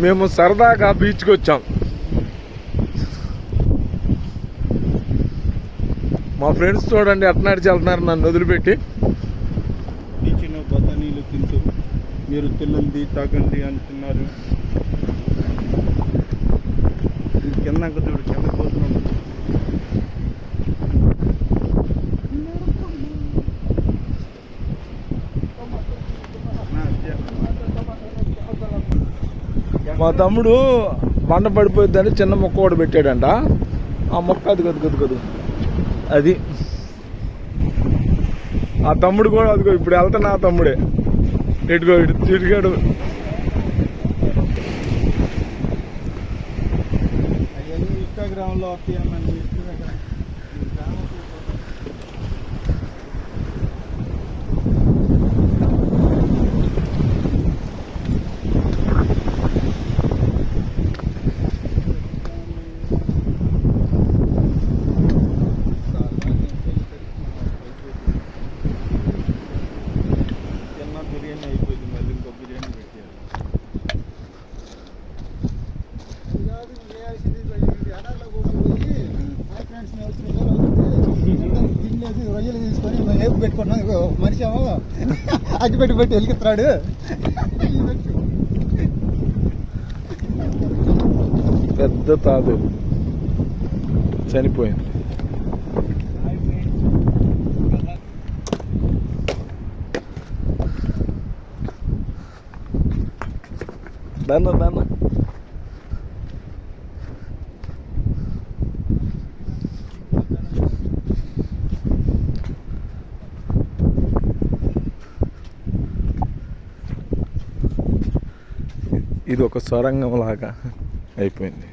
మేము సరదాగా బీచ్కి వచ్చాం. మా ఫ్రెండ్స్ చూడండి ఎట్లా నడిచి వెళ్తున్నారు నన్ను వదిలిపెట్టి. ఇచ్చిన బఠానీలు తింటూ మీరు తినండి తాగండి అంటున్నారు. కింద చూడు, కింద పోతున్నాం. మా తమ్ముడు బండ పడిపోయిద్దని చిన్న మొక్క కూడా పెట్టాడంట. ఆ మొక్క అది కదు అది ఆ తమ్ముడు కూడా అదిగో ఇప్పుడు వెళ్తాను. ఆ తమ్ముడే ఇటుగో తిరిగాడు. ఇన్స్టాగ్రామ్లో బిర్యానీ అయిపోయింది, మళ్ళీ ఇంకో బిర్యానీ పెట్టారు. రొయ్యలు తీసుకొని ఏపు పెట్టుకున్నాం. మనిషి ఏమో అగ్గి పెట్టి వెలికిస్తున్నాడు. పెద్ద తాదు చనిపోయింది. దాన్న ఇది ఒక సొరంగం లాగా అయిపోయింది.